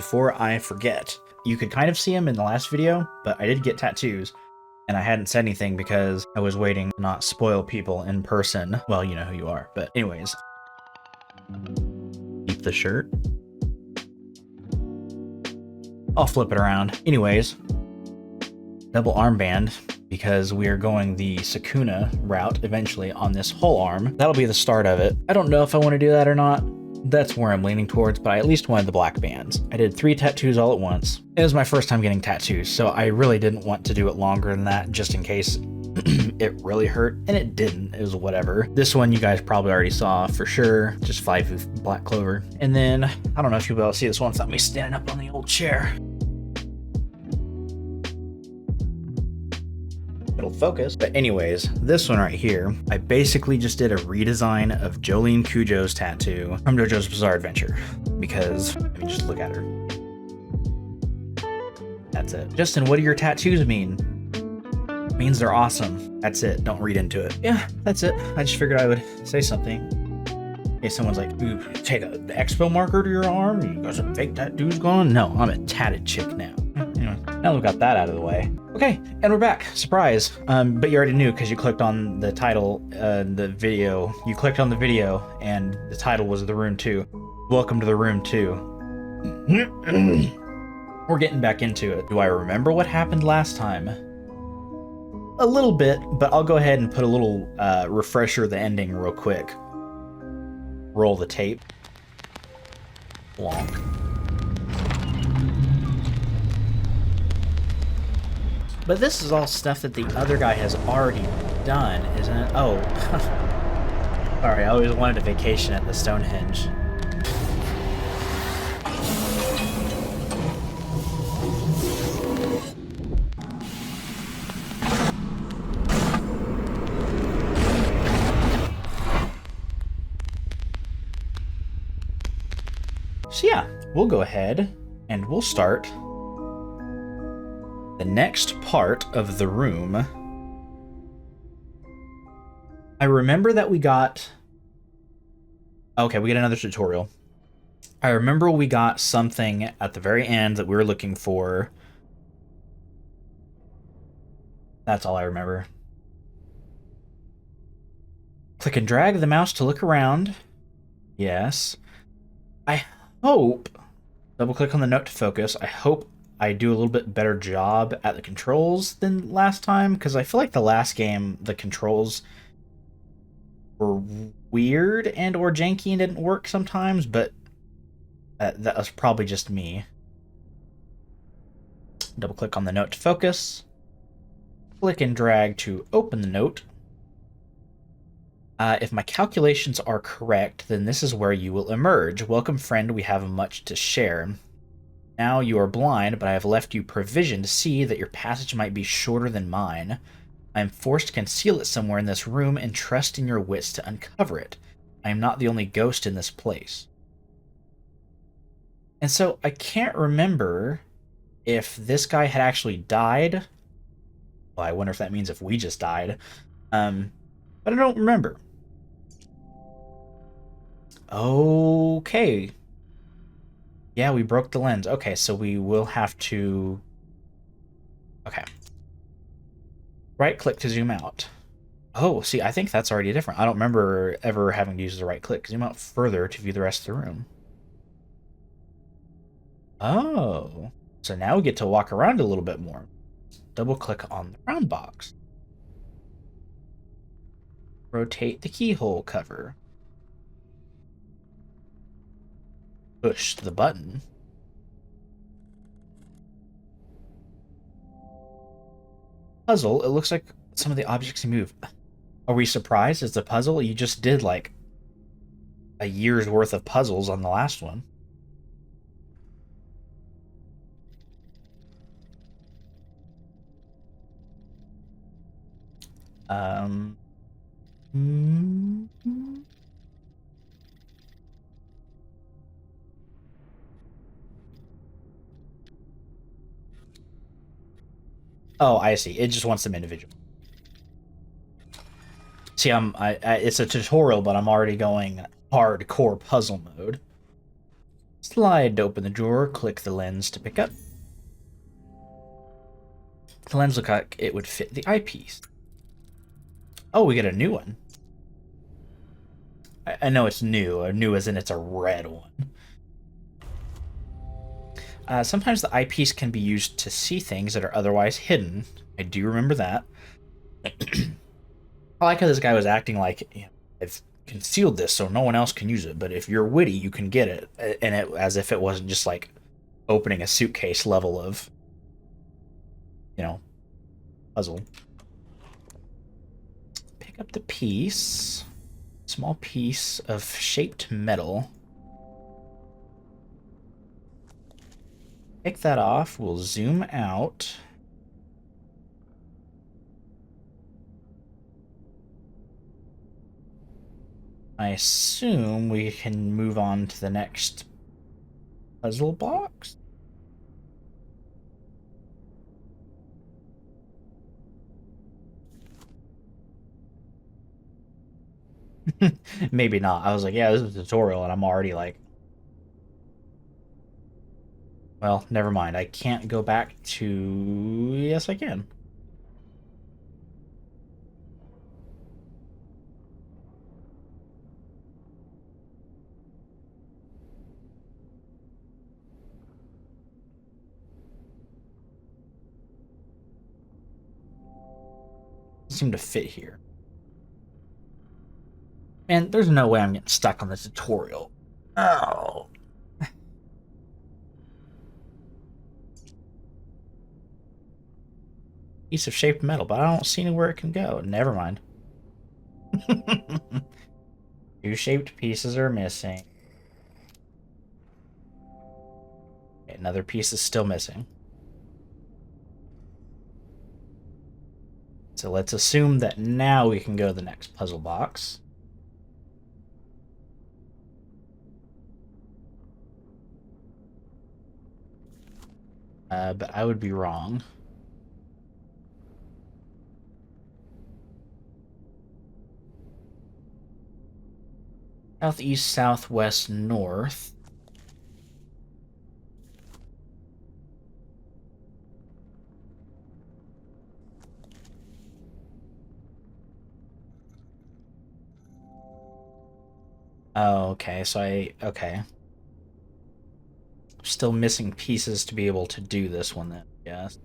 before I forget, you could kind of see them in the last video, but I did get tattoos, and I hadn't said anything because I was waiting to not spoil people in person. Well, you know who you are, but anyways. Keep the shirt. I'll flip it around. Anyways, double armband, because we are going the Sukuna route eventually on this whole arm. That'll be the start of it. I don't know if I want to do that or not. That's where I'm leaning towards, but I at least wanted the black bands. I did 3 tattoos all at once. It was my first time getting tattoos, so I really didn't want to do it longer than that, just in case it really hurt, and it didn't. It was whatever. This one you guys probably already saw for sure, just 5 with black clover. And then, I don't know if you'll be able to see this one without me standing up on the old chair. It'll focus. But anyways, this one right here, I basically just did a redesign of Jolene Cujo's tattoo from JoJo's Bizarre Adventure, because, I mean, just look at her. That's it. Justin, what do your tattoos mean? It means they're awesome. That's it. Don't read into it. Yeah, that's it. I just figured I would say something. If someone's like, "Ooh, take the expo marker to your arm, you got some fake tattoos going?" No, I'm a tatted chick now. Anyway, now we've got that out of the way. Okay, and we're back. Surprise. But you already knew because you clicked on the title, the video. You clicked on the video, and the title was The Room 2. Welcome to the Room 2. We're getting back into it. Do I remember what happened last time? A little bit, but I'll go ahead and put a little refresher of the ending real quick. Roll the tape. Blonk. But this is all stuff that the other guy has already done, isn't it? Oh. Sorry, I always wanted a vacation at the Stonehenge. So yeah, we'll go ahead and we'll start the next part of the room. I remember that we got... Okay, we get another tutorial. I remember we got something at the very end that we were looking for. That's all I remember. Click and drag the mouse to look around. Yes. I hope... Double click on the note to focus. I hope I do a little bit better job at the controls than last time, because I feel like the last game, the controls were weird and or janky and didn't work sometimes, but that was probably just me. Double click on the note to focus. Click and drag to open the note. If my calculations are correct, then this is where you will emerge. Welcome, friend, we have much to share. Now you are blind, but I have left you provision to see that your passage might be shorter than mine. I am forced to conceal it somewhere in this room and trust in your wits to uncover it. I am not the only ghost in this place. And so I can't remember if this guy had actually died. Well, I wonder if that means if we just died. But I don't remember. Okay. Yeah, we broke the lens. Okay, so we will have to... Okay. Right click to zoom out. Oh, see, I think that's already different. I don't remember ever having to use the right click. Zoom out further to view the rest of the room. Oh. So now we get to walk around a little bit more. Double click on the round box. Rotate the keyhole cover. Push the button. Puzzle, it looks like some of the objects you move. Are we surprised? It's a puzzle? You just did like a year's worth of puzzles on the last one. Oh, I see. It just wants them individual. See, it's a tutorial, but I'm already going hardcore puzzle mode. Slide to open the drawer, click the lens to pick up. The lens looked like it would fit the eyepiece. Oh, we get a new one. I know it's new. New as in it's a red one. Sometimes the eyepiece can be used to see things that are otherwise hidden. I do remember that. I like how this guy was acting like, you know, I've concealed this so no one else can use it, but if you're witty, you can get it. And it, as if it wasn't just like opening a suitcase level of, you know, puzzle. Pick up the piece. Small piece of shaped metal. Take that off. We'll zoom out. I assume we can move on to the next puzzle box. Maybe not. I was like, yeah, this is a tutorial, and I'm already like, well, never mind. I can't go back to... Yes, I can. Doesn't seem to fit here. And there's no way I'm getting stuck on the tutorial. Oh. Piece of shaped metal, but I don't see anywhere it can go. Never mind. Two shaped pieces are missing. Another piece is still missing. So let's assume that now we can go to the next puzzle box. But I would be wrong. Southeast, southwest, north. Oh, okay, so okay. Still missing pieces to be able to do this one then, yes.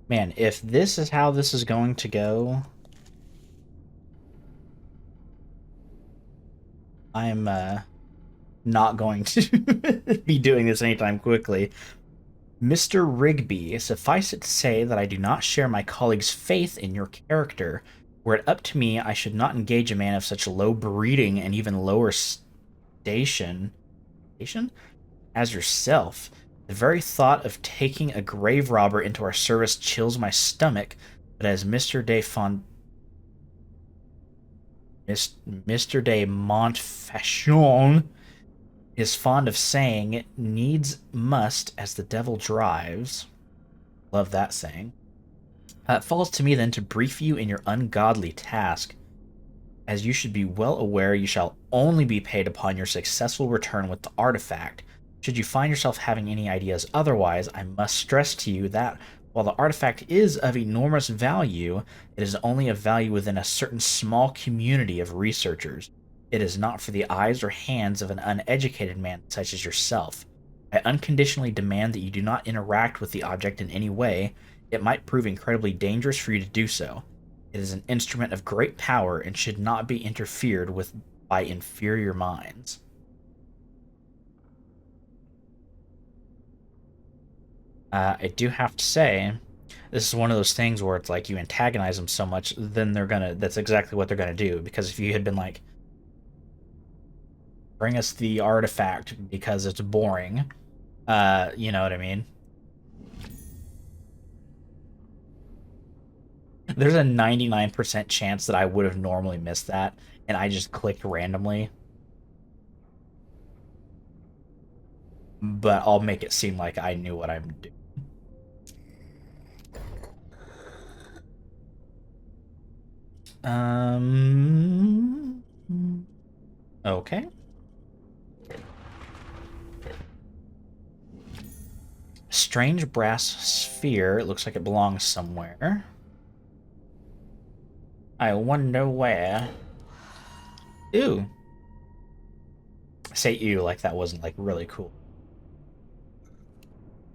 Man, if this is how this is going to go, I'm not going to be doing this anytime quickly. Mr. Rigby, suffice it to say that I do not share my colleague's faith in your character. Were it up to me, I should not engage a man of such low breeding and even lower station as yourself. The very thought of taking a grave robber into our service chills my stomach, but as Mr. Mr. de Montfaucon is fond of saying, needs must as the devil drives. Love that saying. It falls to me then to brief you in your ungodly task. As you should be well aware, you shall only be paid upon your successful return with the artifact. Should you find yourself having any ideas otherwise, I must stress to you that, while the artifact is of enormous value, it is only of value within a certain small community of researchers. It is not for the eyes or hands of an uneducated man such as yourself. I unconditionally demand that you do not interact with the object in any way. It might prove incredibly dangerous for you to do so. It is an instrument of great power and should not be interfered with by inferior minds. I do have to say, this is one of those things where it's like you antagonize them so much, then that's exactly what they're gonna do. Because if you had been like, bring us the artifact because it's boring, you know what I mean? There's a 99% chance that I would have normally missed that, and I just clicked randomly. but I'll make it seem like I knew what I'm doing. Okay. Strange brass sphere. It looks like it belongs somewhere. I wonder where. Ooh. Say ew like that wasn't like really cool.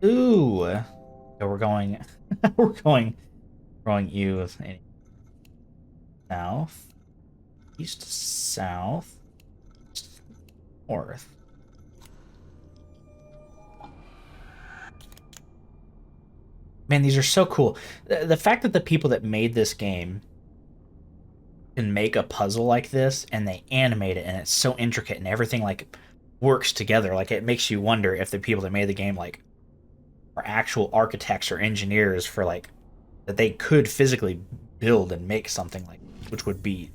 Ooh. So we're going we're going ew south. East, south, north. Man, these are so cool. The fact that the people that made this game can make a puzzle like this and they animate it and it's so intricate and everything like works together, like it makes you wonder if the people that made the game like are actual architects or engineers for like that they could physically build and make something like, which would be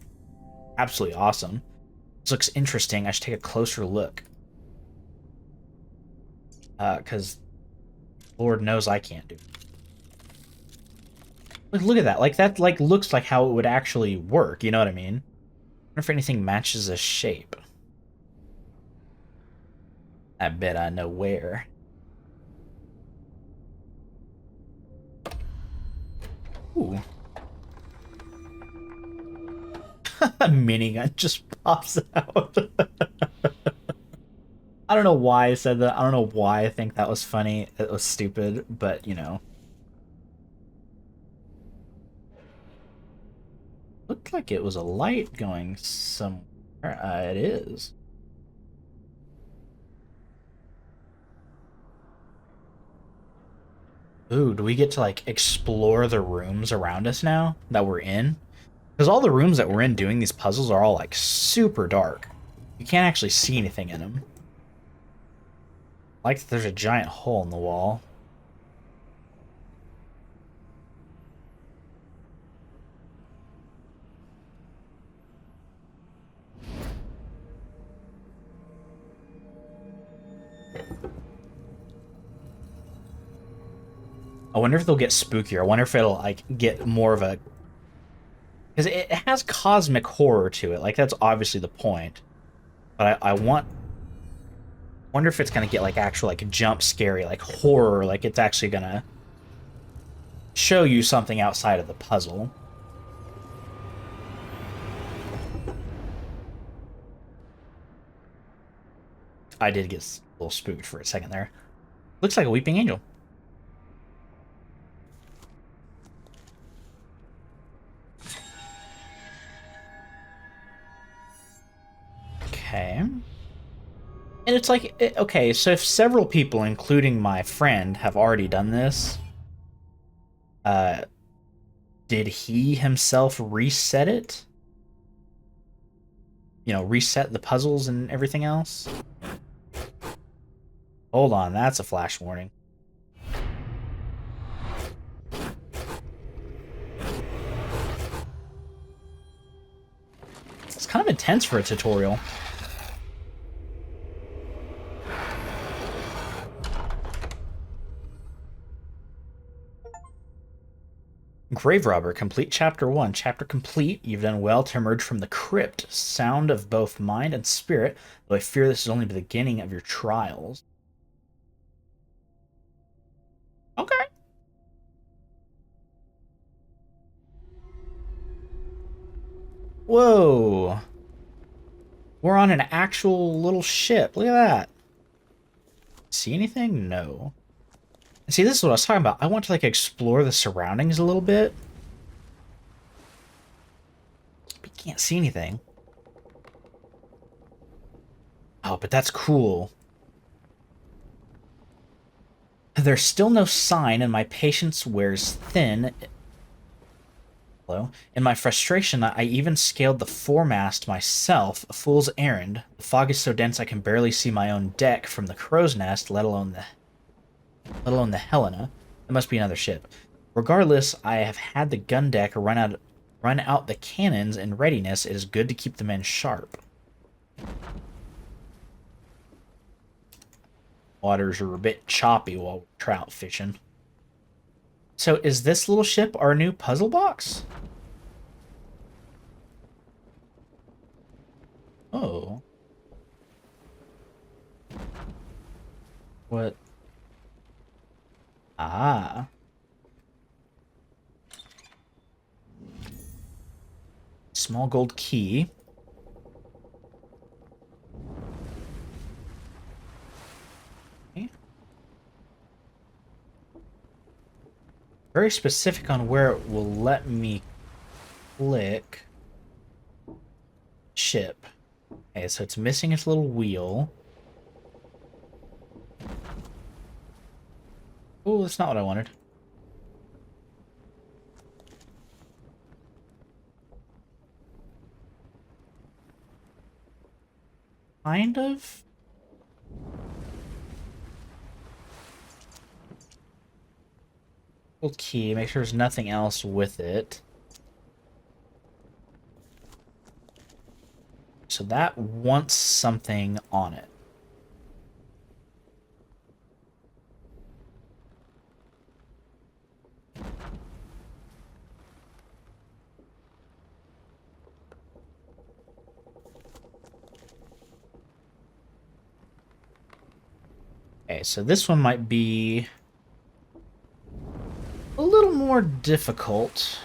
absolutely awesome. This looks interesting. I should take a closer look. Because Lord knows I can't do it. Look at that. Like, that, like, looks like how it would actually work. You know what I mean? I wonder if anything matches the shape. I bet I know where. Ooh. A minigun just pops out. I don't know why I said that. I don't know why I think that was funny. It was stupid, but, you know. Looked like it was a light going somewhere. It is. Ooh, do we get to, like, explore the rooms around us now that we're in? Because all the rooms that we're in doing these puzzles are all, like, super dark. You can't actually see anything in them. Like, there's a giant hole in the wall. I wonder if they'll get spookier. I wonder if it'll, like, get more of a... Because it has cosmic horror to it. Like, that's obviously the point. But I wonder if it's going to get, like, actual, like, jump scary, like, horror. Like, it's actually going to show you something outside of the puzzle. I did get a little spooked for a second there. Looks like a weeping angel. Okay. And it's like, okay, so if several people, including my friend, have already done this, did he himself reset it? You know, reset the puzzles and everything else? Hold on, that's a flash warning. It's kind of intense for a tutorial. Grave Robber, complete chapter 1. Chapter complete. You've done well to emerge from the crypt, sound of both mind and spirit, though I fear this is only the beginning of your trials. Okay. Whoa. We're on an actual little ship. Look at that. See anything? No. See, this is what I was talking about. I want to, like, explore the surroundings a little bit. But you can't see anything. Oh, but that's cool. There's still no sign, and my patience wears thin. Hello. In my frustration, I even scaled the foremast myself, a fool's errand. The fog is so dense I can barely see my own deck from the crow's nest, let alone the Helena. It must be another ship. Regardless, I have had the gun deck run out the cannons in readiness. It is good to keep the men sharp. Waters are a bit choppy while we're trout fishing. So is this little ship our new puzzle box? Oh. What? Ah. Small gold key. Okay. Very specific on where it will let me click ship. Okay, so it's missing its little wheel. Oh, that's not what I wanted. Kind of. Gold key. Make sure there's nothing else with it. So that wants something on it. Okay, so this one might be a little more difficult.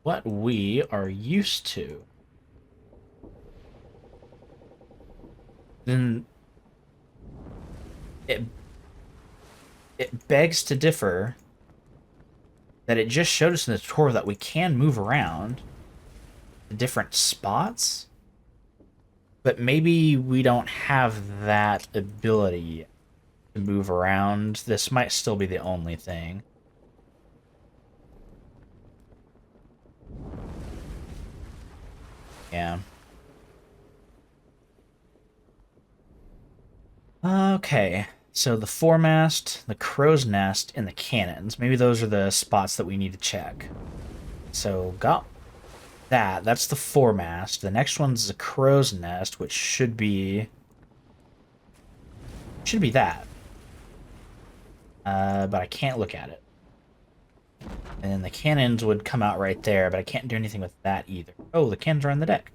What we are used to. Then it begs to differ that it just showed us in the tutorial that we can move around to different spots, but maybe we don't have that ability to move around. This might still be the only thing. Yeah. Okay, so the foremast, the crow's nest, and the cannons. Maybe those are the spots that we need to check. So got that. That's the foremast. The next one's the crow's nest, which should be that. But I can't look at it. And then the cannons would come out right there, but I can't do anything with that either. Oh, the cannons are on the deck.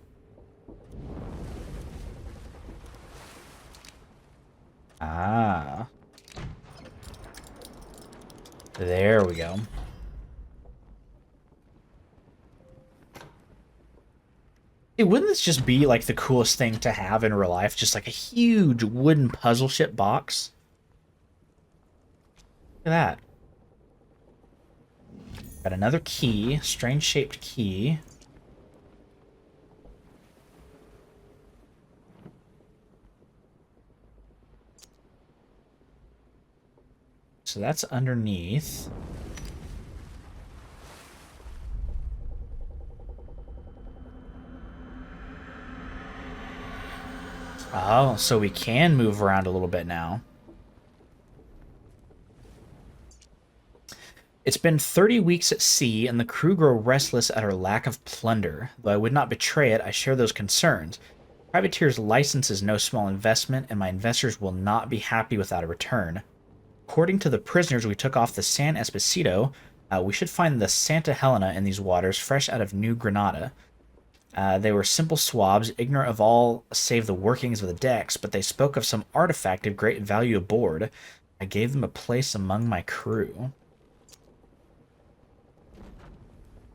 Ah. There we go. Wouldn't this just be like the coolest thing to have in real life? Just like a huge wooden puzzle ship box. Look at that. Got another key, strange shaped key. So that's underneath. Oh, so we can move around a little bit now. It's been 30 weeks at sea, and the crew grow restless at our lack of plunder. Though I would not betray it, I share those concerns. Privateer's license is no small investment, and my investors will not be happy without a return. According to the prisoners we took off the San Esposito, we should find the Santa Helena in these waters, fresh out of New Granada. They were simple swabs, ignorant of all save the workings of the decks, but they spoke of some artifact of great value aboard. I gave them a place among my crew.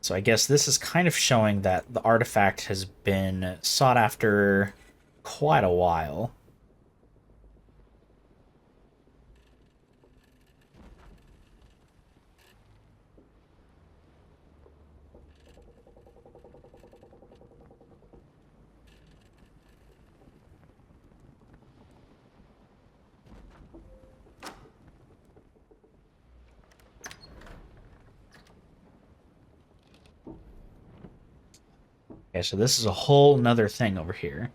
So I guess this is kind of showing that the artifact has been sought after quite a while. Okay, so this is a whole nother thing over here.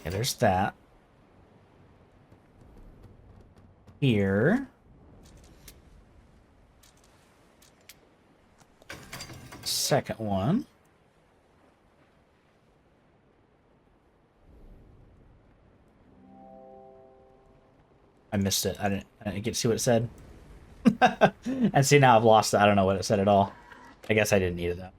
Okay, there's that. Here. second one. I missed it. I didn't get to see what it said. And see, now I've lost it. I don't know what it said at all. I guess I didn't need it though.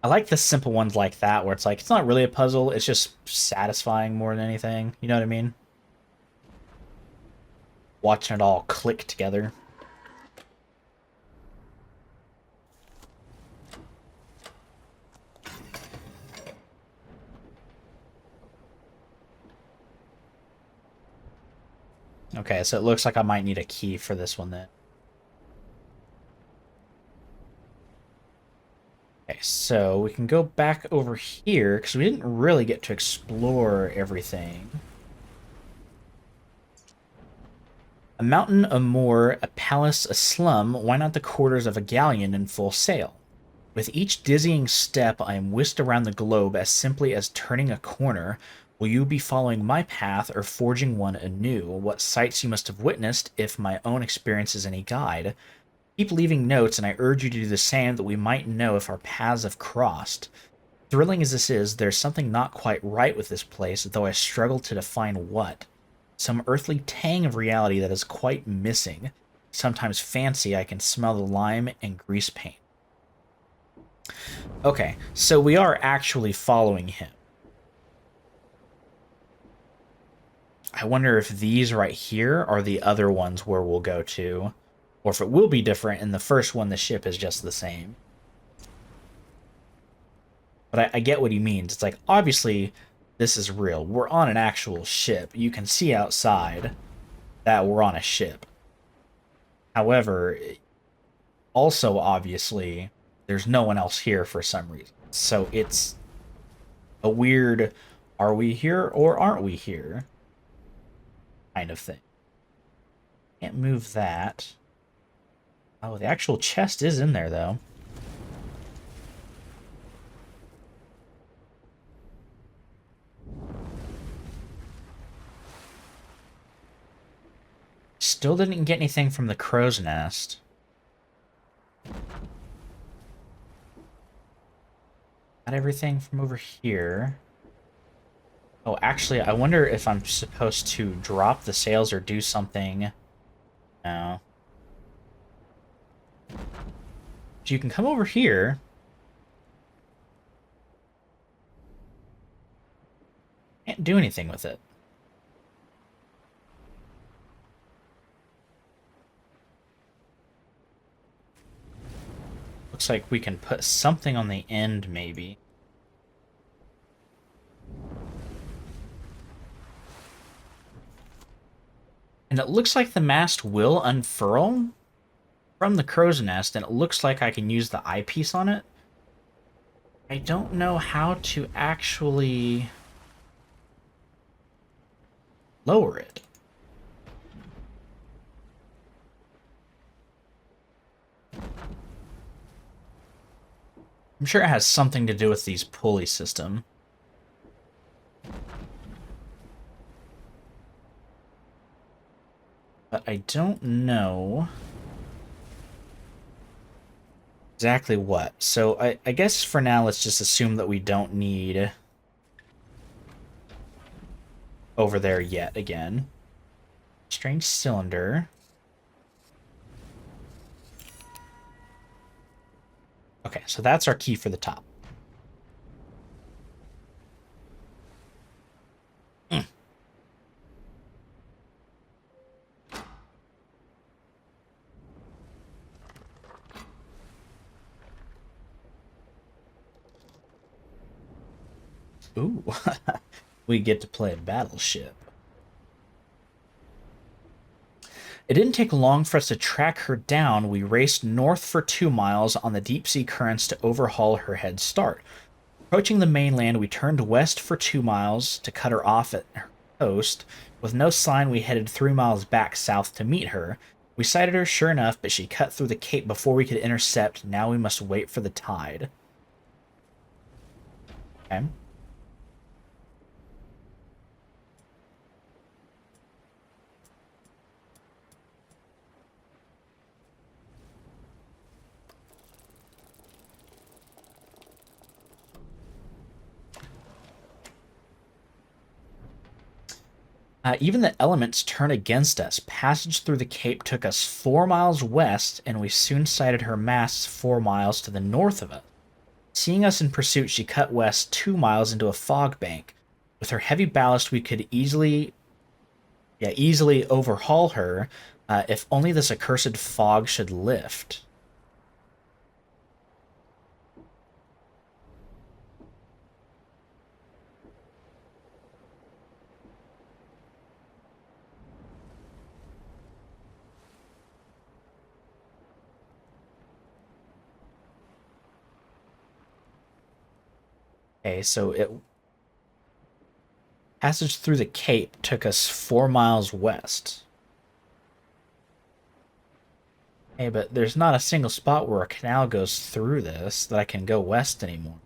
I like the simple ones like that, where it's like, it's not really a puzzle, it's just satisfying more than anything. You know what I mean? Watching it all click together. Okay, so it looks like I might need a key for this one then. Okay, so we can go back over here, because we didn't really get to explore everything. A mountain, a moor, a palace, a slum, why not the quarters of a galleon in full sail? With each dizzying step, I am whisked around the globe as simply as turning a corner. Will you be following my path or forging one anew? What sights you must have witnessed, if my own experience is any guide. Keep leaving notes, and I urge you to do the same, that we might know if our paths have crossed. Thrilling as this is, there's something not quite right with this place, though I struggle to define what. Some earthly tang of reality that is quite missing. Sometimes fancy I can smell the lime and grease paint. Okay, so we are actually following him. I wonder if these right here are the other ones where we'll go to, or if it will be different in the first one the ship is just the same. But I get what he means. It's like, obviously, this is real. We're on an actual ship. You can see outside that we're on a ship. However, also, obviously, there's no one else here for some reason. So it's a weird, are we here or aren't we here kind of thing. Can't move that. Oh, the actual chest is in there, though. Still didn't get anything from the crow's nest. Got everything from over here. Oh, actually, I wonder if I'm supposed to drop the sails or do something. No. So you can come over here. Can't do anything with it. Looks like we can put something on the end, maybe. And it looks like the mast will unfurl from the crow's nest, and it looks like I can use the eyepiece on it. I don't know how to actually lower it. I'm sure it has something to do with these pulley system. But I don't know exactly what. So I guess for now, let's just assume that we don't need over there yet again. Strange cylinder. Okay, so that's our key for the top. Ooh, we get to play a battleship. It didn't take long for us to track her down. We raced north for 2 miles on the deep sea currents to overhaul her head start. Approaching the mainland, we turned west for 2 miles to cut her off at her coast. With no sign, we headed 3 miles back south to meet her. We sighted her, sure enough, but she cut through the cape before we could intercept. Now we must wait for the tide. Okay. Even the elements turn against us. Passage through the cape took us 4 miles west, and we soon sighted her masts 4 miles to the north of us. Seeing us in pursuit, she cut west 2 miles into a fog bank. With her heavy ballast, we could easily overhaul her, if only this accursed fog should lift. Okay, so it passage through the cape took us 4 miles west. Hey, but there's not a single spot where a canal goes through this that I can go west anymore.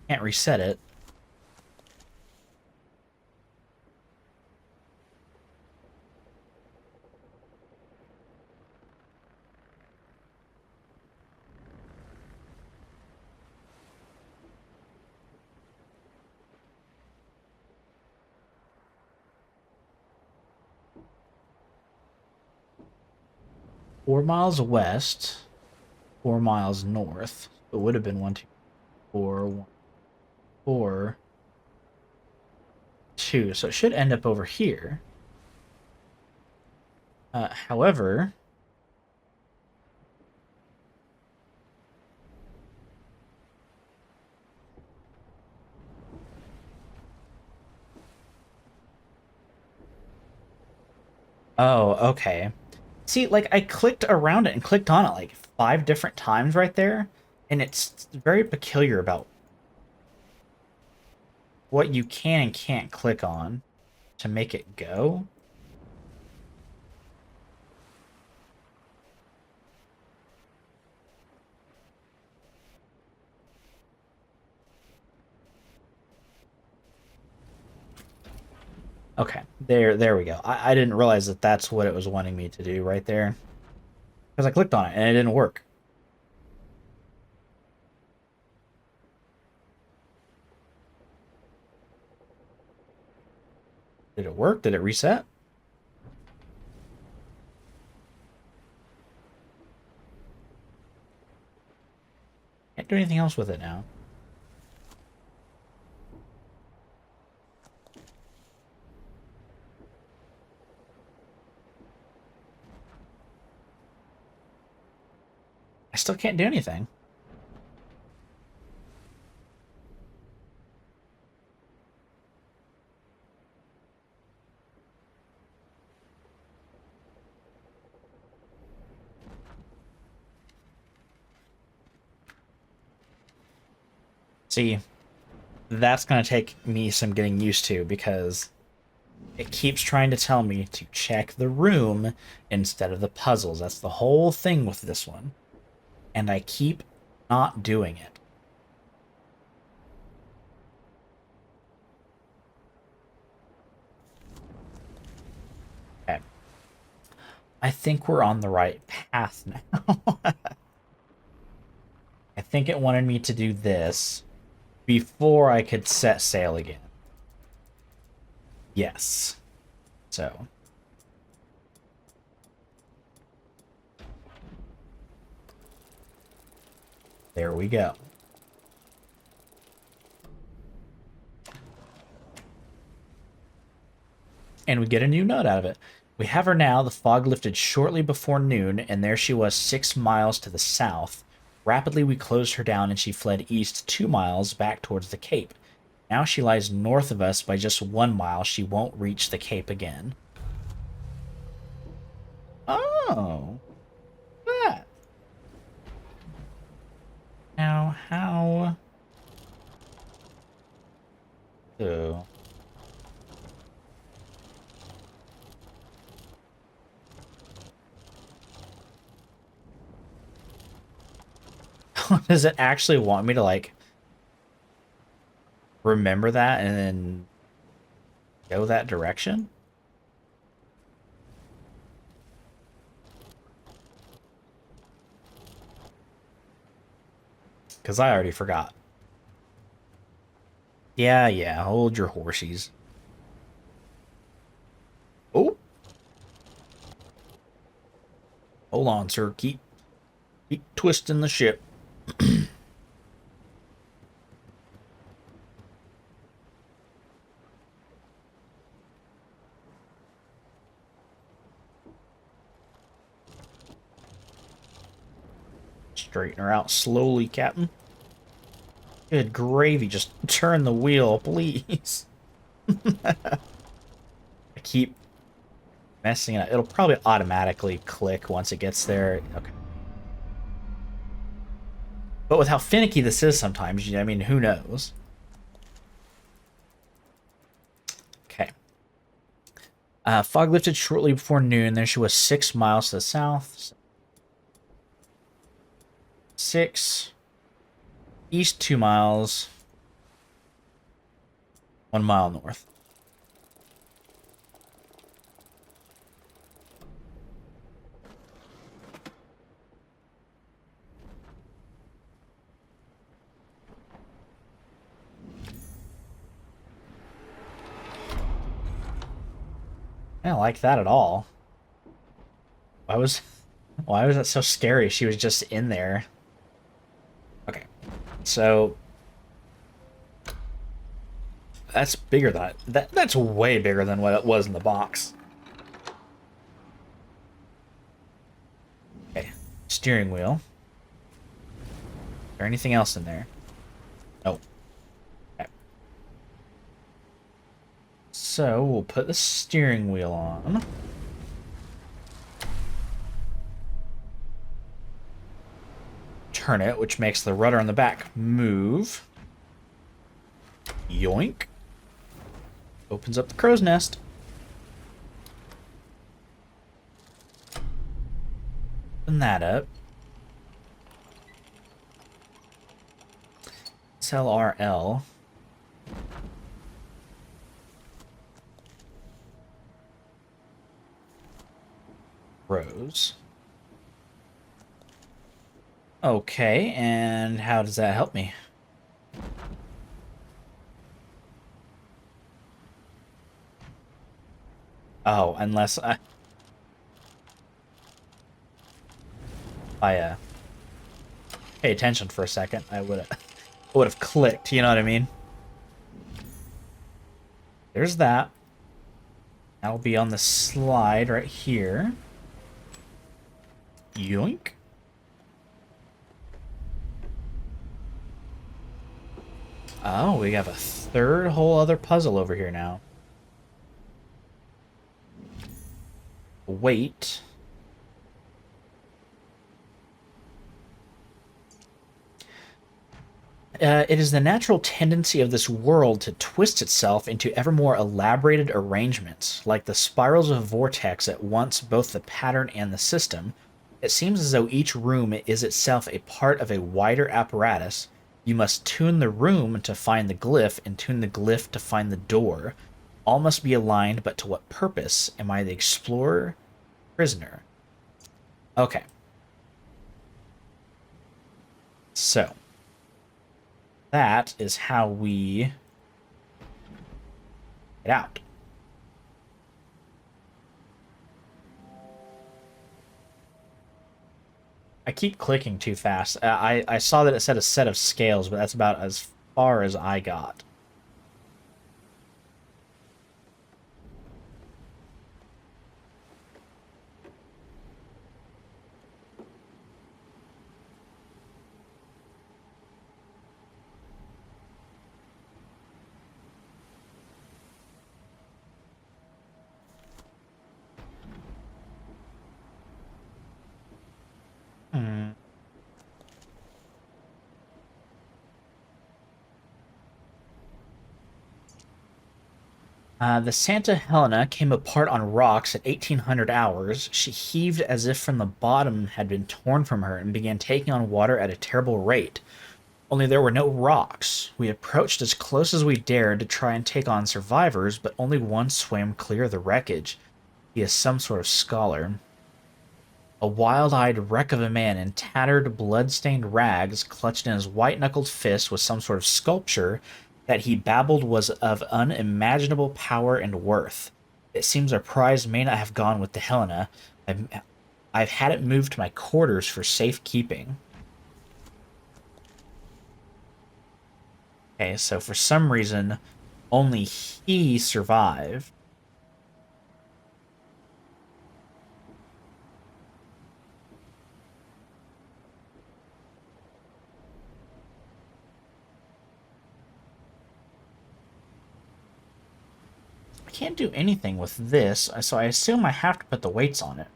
Can't reset it. Four miles west, 4 miles north. It would have been 1, 2, 4, 1, 4, 2. So it should end up over here. However, oh, okay. See, like I clicked around it and clicked on it like 5 different times right there, and it's very peculiar about what you can and can't click on to make it go. Okay, there we go. I didn't realize that that's what it was wanting me to do right there. Because I clicked on it and it didn't work. Did it work? Did it reset? Can't do anything else with it now. I still can't do anything. See, that's going to take me some getting used to because it keeps trying to tell me to check the room instead of the puzzles. That's the whole thing with this one. And I keep not doing it. Okay. I think we're on the right path now. I think it wanted me to do this before I could set sail again. Yes. So. There we go. And we get a new note out of it. We have her now. The fog lifted shortly before noon, and there she was 6 miles to the south. Rapidly we closed her down, and she fled east 2 miles back towards the cape. Now she lies north of us by just 1 mile. She won't reach the cape again. Oh. That. Now, how... So... Does it actually want me to, like, remember that and then go that direction? Because I already forgot. Yeah, yeah, hold your horsies. Oh! Hold on, sir. Keep twisting the ship. Straighten her out slowly, Captain. Good gravy, just turn the wheel, please. I keep messing it up. It'll probably automatically click once it gets there. Okay. But with how finicky this is sometimes, I mean, who knows? Okay. Fog lifted shortly before noon. Then she was 6 miles to the south. 6. East 2 miles. 1 mile north. I don't like that at all. Why was that so scary? She was just in there. Okay. So that's bigger than that's way bigger than what it was in the box. Okay. Steering wheel. Is there anything else in there? Oh. Okay. So we'll put the steering wheel on. Turn it, which makes the rudder on the back move. Yoink. Opens up the crow's nest. Open that up. Tell RL. Rose. Okay, and how does that help me? Oh, unless I pay attention for a second, I would have clicked, you know what I mean? There's that. That'll be on the slide right here. Yoink. Oh, we have a third whole other puzzle over here now. Wait. It is the natural tendency of this world to twist itself into ever more elaborated arrangements, like the spirals of a vortex at once both the pattern and the system. It seems as though each room is itself a part of a wider apparatus. You must tune the room to find the glyph, and tune the glyph to find the door. All must be aligned, but to what purpose? Am I the explorer? Prisoner? Okay. So. That is how we get out. I keep clicking too fast. I saw that it said a set of scales, but that's about as far as I got. Hmm. The Santa Helena came apart on rocks at 1800 hours. She heaved as if from the bottom had been torn from her and began taking on water at a terrible rate. Only there were no rocks. We approached as close as we dared to try and take on survivors, but only one swam clear of the wreckage. He is some sort of scholar. A wild-eyed wreck of a man in tattered, blood-stained rags, clutched in his white-knuckled fist with some sort of sculpture that he babbled was of unimaginable power and worth. It seems our prize may not have gone with the Helena. I've had it moved to my quarters for safekeeping. Okay, so for some reason, only he survived. I can't do anything with this, so I assume I have to put the weights on it.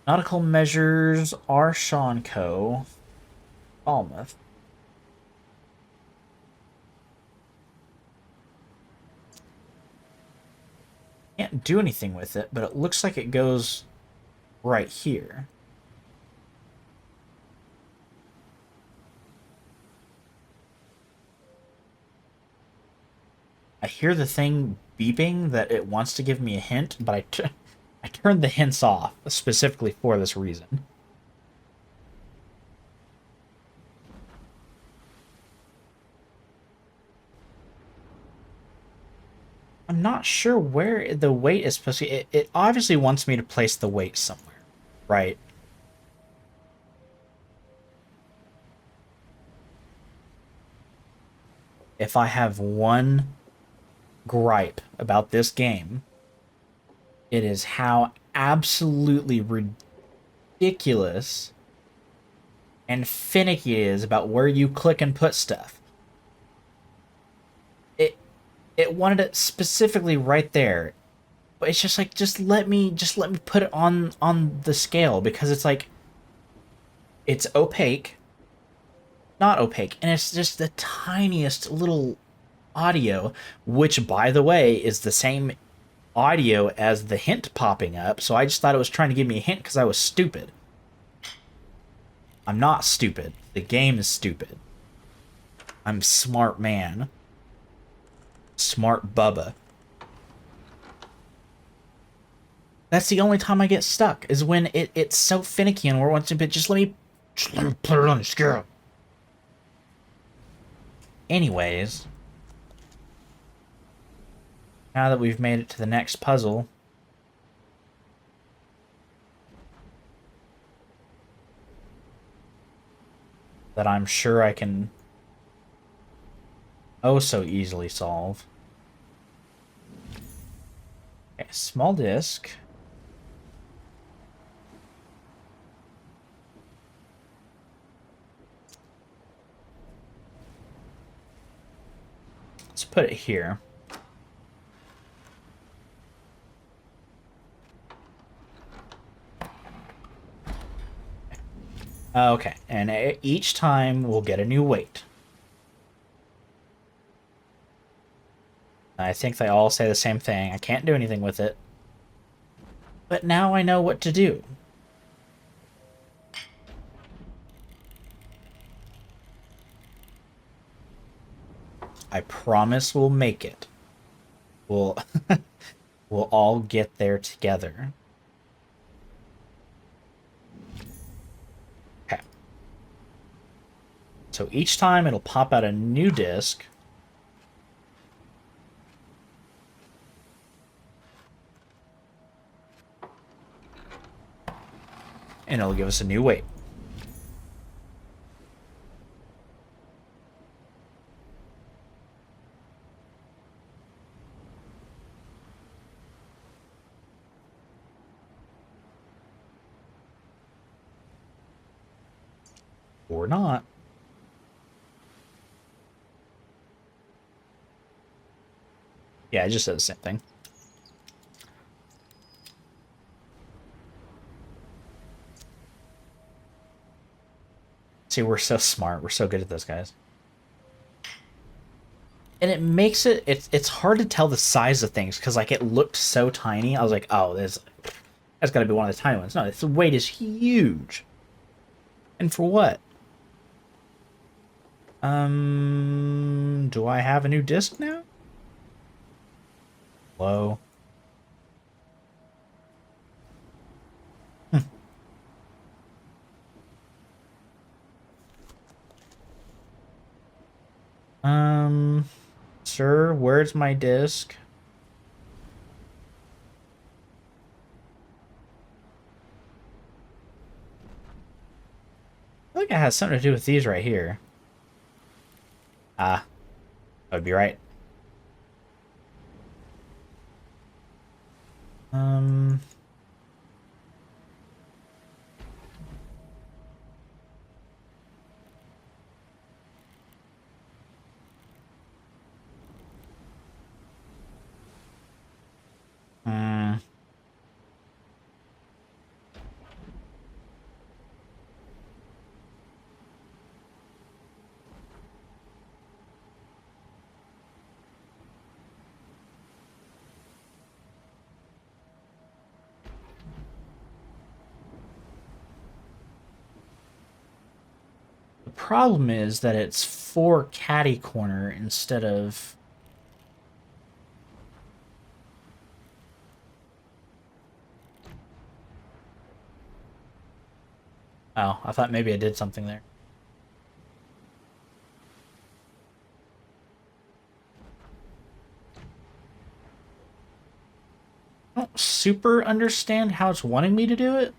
Nautical measures R. Shaw & Co. Falmouth. Can't do anything with it, but it looks like it goes right here. I hear the thing beeping that it wants to give me a hint, but I turned the hints off specifically for this reason. I'm not sure where the weight is supposed to be. It obviously wants me to place the weight somewhere, right? If I have one gripe about this game, it is how absolutely ridiculous and finicky it is about where you click and put stuff. It wanted it specifically right there, but it's just like just let me put it on the scale, because it's like it's opaque, not opaque, and it's just the tiniest little audio, which by the way is the same audio as the hint popping up, so I just thought it was trying to give me a hint because I was stupid. I'm not stupid. The game is stupid. I'm smart man. Smart Bubba. That's the only time I get stuck, is when it's so finicky and we're wanting to just let me put it on the scale. Anyways, now that we've made it to the next puzzle, that I'm sure I can oh so easily solve. Okay, small disc. Let's put it here. Okay, and each time we'll get a new weight. I think they all say the same thing. I can't do anything with it. But now I know what to do. I promise we'll make it. We'll we'll all get there together. Okay. So each time it'll pop out a new disc. And it'll give us a new weight. Or not. Yeah, it just says the same thing. See, we're so smart. We're so good at this, guys. And it makes it's hard to tell the size of things, because like it looked so tiny. I was like, oh, that's got to be one of the tiny ones. No, the weight is huge. And for what? Do I have a new disc now? Hello? Sir, where's my disc? I think it has something to do with these right here. Ah, that would be right. Um, hmm. The problem is that it's for catty corner instead of... Oh, I thought maybe I did something there. I don't super understand how it's wanting me to do it.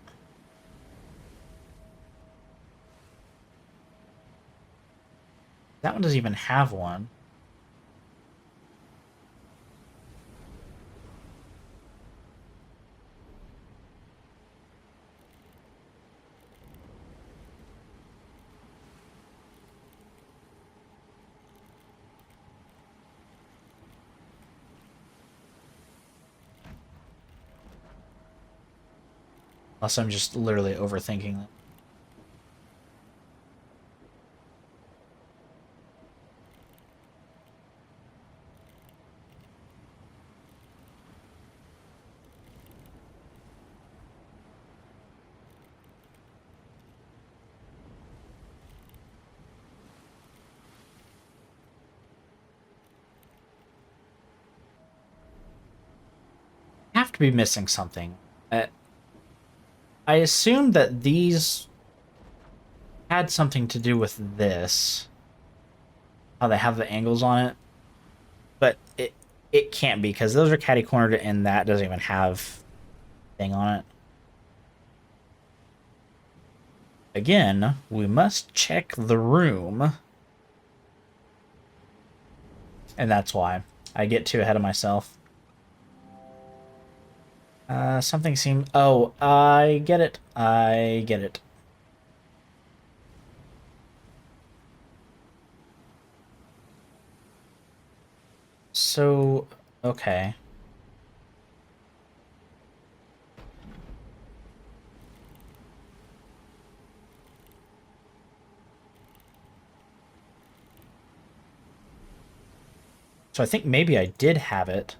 That one doesn't even have one. Unless I'm just literally overthinking it. I have to be missing something. I assumed that these had something to do with this. How they have the angles on it. But it can't be, because those are catty cornered and that doesn't even have thing on it. Again, we must check the room. And that's why I get too ahead of myself. Something seemed... Oh, I get it. I get it. So, okay. So I think maybe I did have it.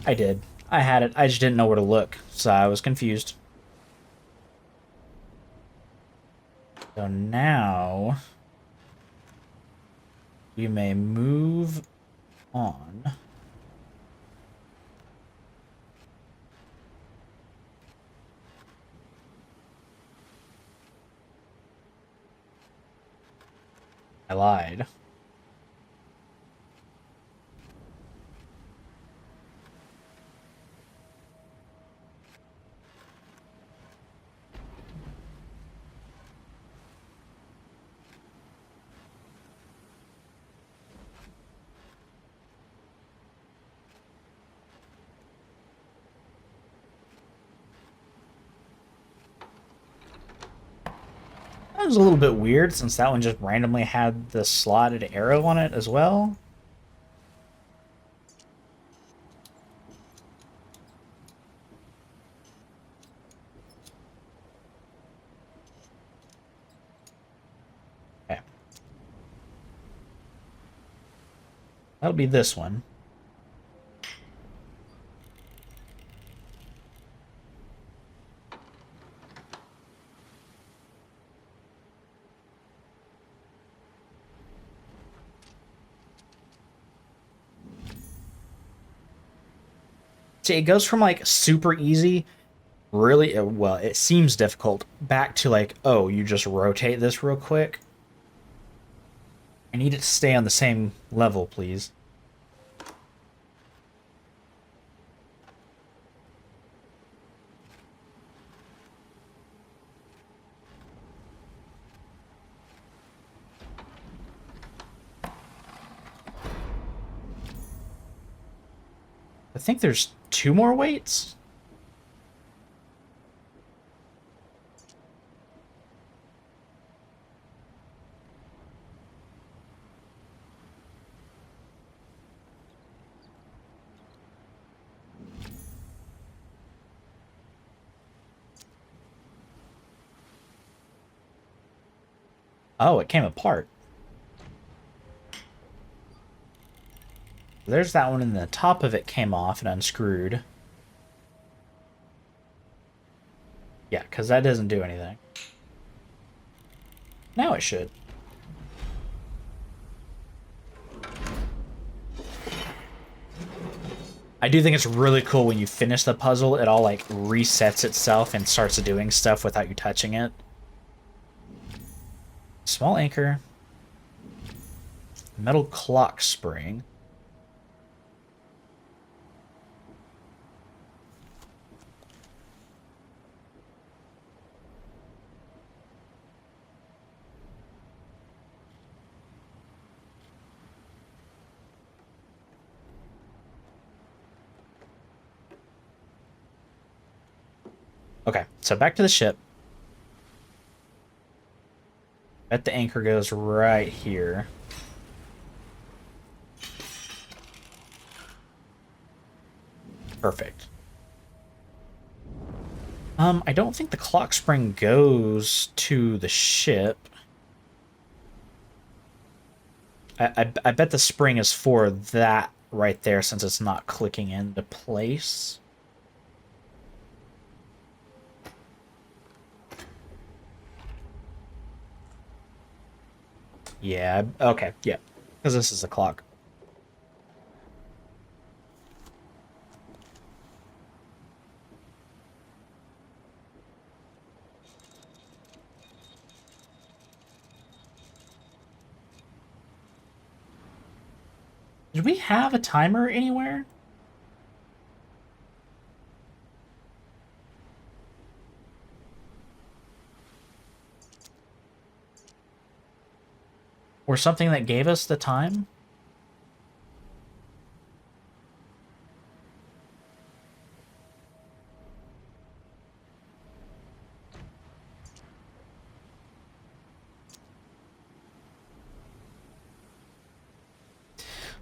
I did. I had it. I just didn't know where to look, so I was confused. So now we may move on. I lied. That was a little bit weird since that one just randomly had the slotted arrow on it as well. Okay. That'll be this one. See, it goes from like super easy, really, well, it seems difficult, back to like, oh, you just rotate this real quick. I need it to stay on the same level, please. I think there's 2 more weights. Oh, it came apart. There's that one, and the top of it came off and unscrewed. Yeah, because that doesn't do anything. Now it should. I do think it's really cool when you finish the puzzle, it all like resets itself and starts doing stuff without you touching it. Small anchor. Metal clock spring. Okay, so back to the ship. Bet the anchor goes right here. Perfect. I don't think the clock spring goes to the ship. I bet the spring is for that right there since it's not clicking into place. Yeah, okay, yeah. Because this is a clock. Did we have a timer anywhere? Or something that gave us the time?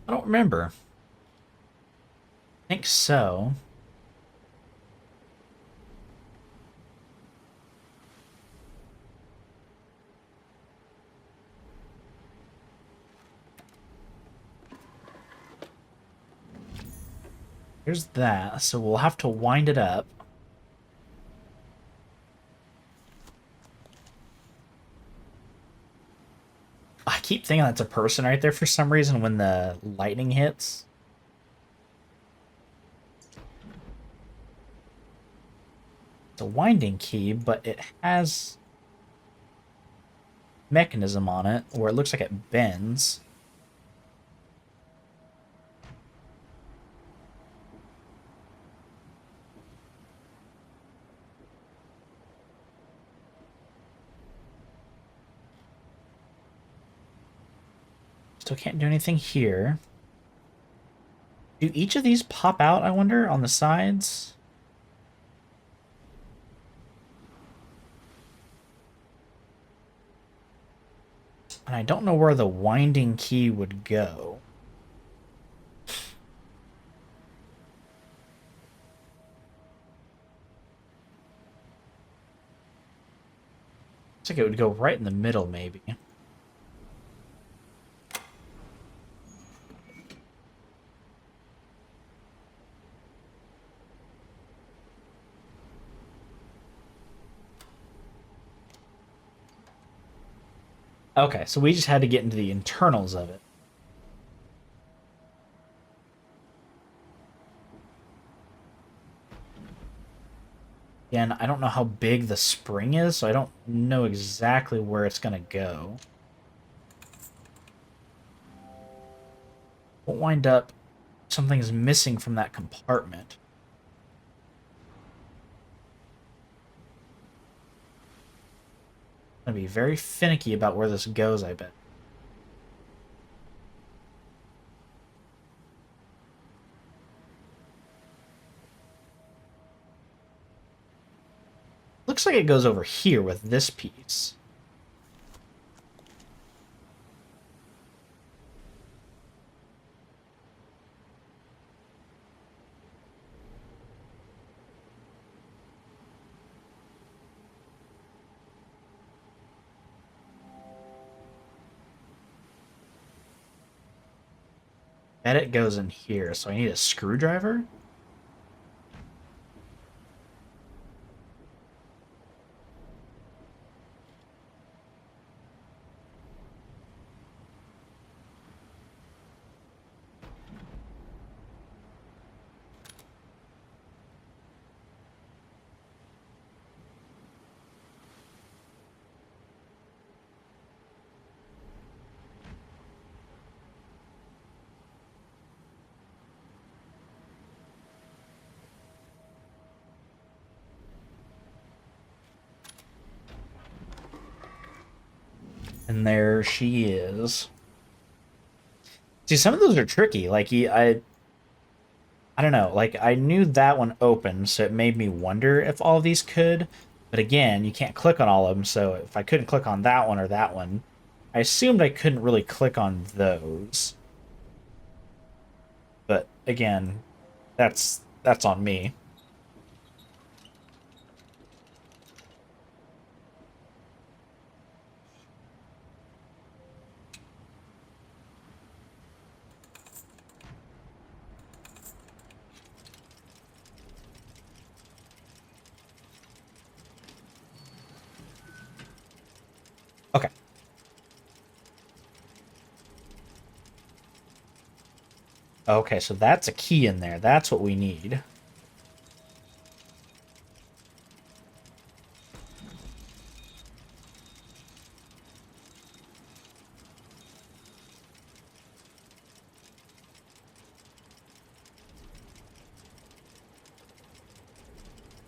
I don't remember. I think so. Here's that, so we'll have to wind it up. I keep thinking that's a person right there for some reason when the lightning hits. It's a winding key, but it has mechanism on it where it looks like it bends. Still can't do anything here. Do each of these pop out, I wonder, on the sides? And I don't know where the winding key would go. Looks like it would go right in the middle, maybe. Okay, so we just had to get into the internals of it. Again, I don't know how big the spring is, so I don't know exactly where it's going to go. Don't wind up something's missing from that compartment. I'm gonna be very finicky about where this goes, I bet. Looks like it goes over here with this piece. Bet it goes in here, so I need a screwdriver? And there she is. See, some of those are tricky. Like, I don't know. Like, I knew that one opened, so it made me wonder if all of these could. But again, you can't click on all of them, so if I couldn't click on that one or that one, I assumed I couldn't really click on those. But again, that's on me. Okay. Okay, so that's a key in there. That's what we need.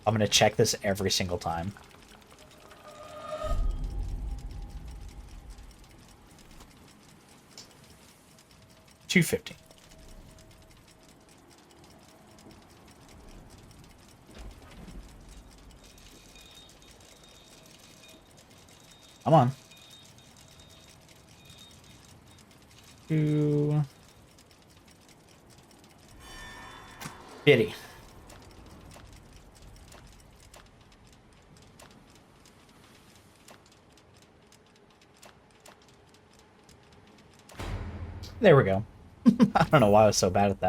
I'm gonna check this every single time. $250. Come on. 250. There we go. I don't know why I was so bad at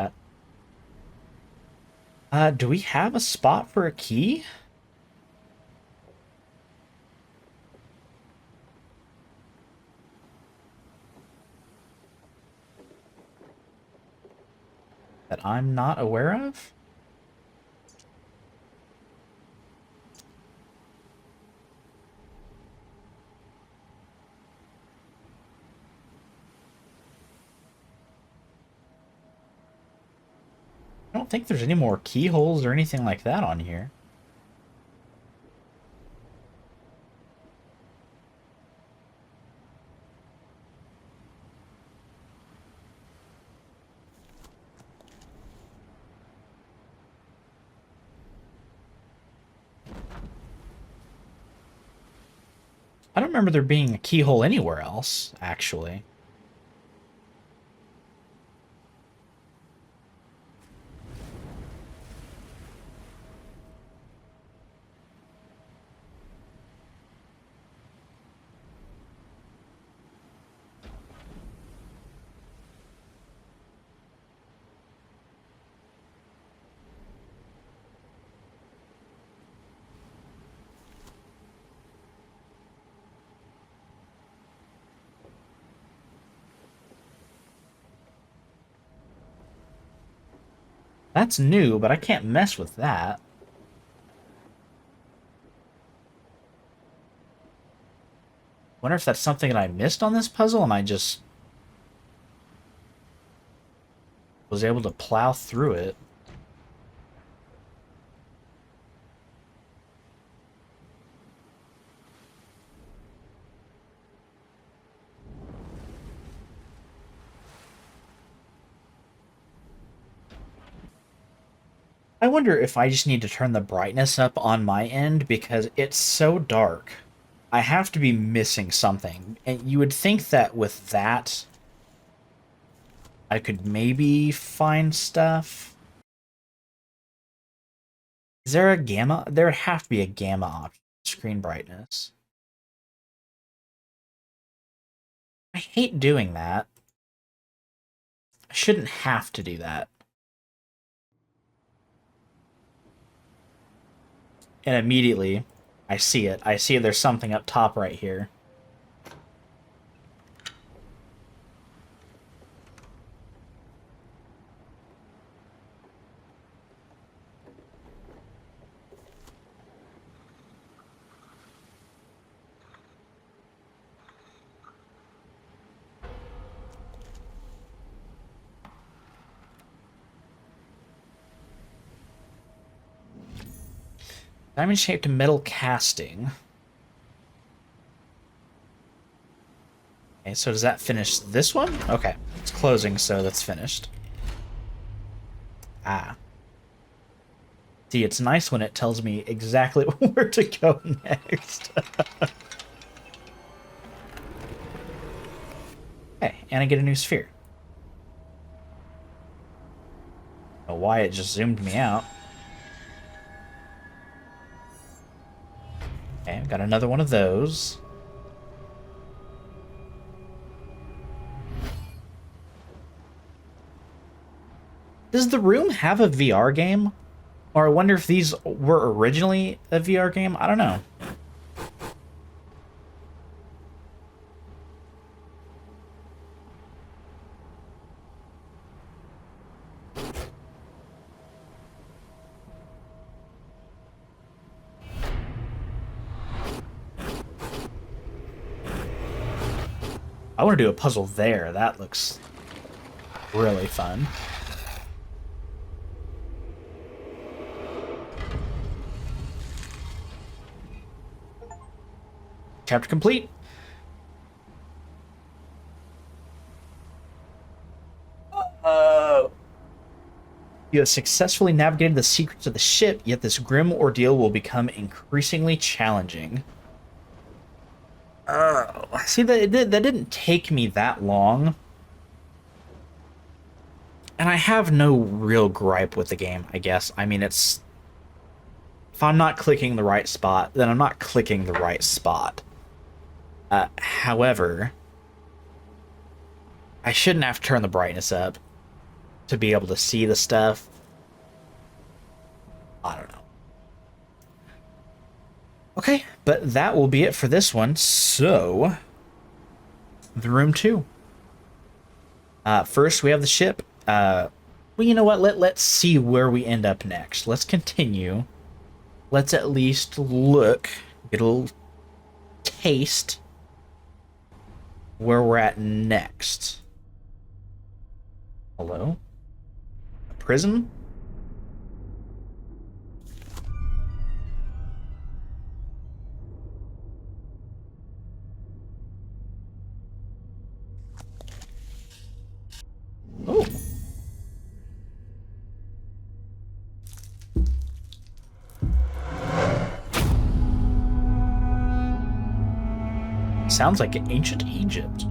that. Do we have a spot for a key? That I'm not aware of? I don't think there's any more keyholes or anything like that on here. I don't remember there being a keyhole anywhere else, actually. That's new, but I can't mess with that. Wonder if that's something that I missed on this puzzle. Am I just... was able to plow through it. I wonder if I just need to turn the brightness up on my end because it's so dark. I have to be missing something. And you would think that with that, I could maybe find stuff. Is there a gamma? There would have to be a gamma option. Screen brightness. I hate doing that. I shouldn't have to do that. And immediately, I see it. I see there's something up top right here. Diamond-shaped metal casting. Okay, so does that finish this one? Okay, it's closing, so that's finished. Ah. See, it's nice when it tells me exactly where to go next. Okay, and I get a new sphere. I don't know why it just zoomed me out. Okay, got another one of those. Does the room have a VR game? Or I wonder if these were originally a VR game? I don't know. I want to do a puzzle there. That looks really fun. Chapter complete. You have successfully navigated the secrets of the ship, yet this grim ordeal will become increasingly challenging. See, that didn't take me that long. And I have no real gripe with the game, I guess. I mean, it's... If I'm not clicking the right spot, then I'm not clicking the right spot. However, I shouldn't have to turn the brightness up to be able to see the stuff. I don't know. Okay, but that will be it for this one. So, the room 2. First, we have the ship. Well, you know what? Let's see where we end up next. Let's continue. Let's at least look, get a little taste where we're at next. Hello? A prison? Oh. Sounds like ancient Egypt.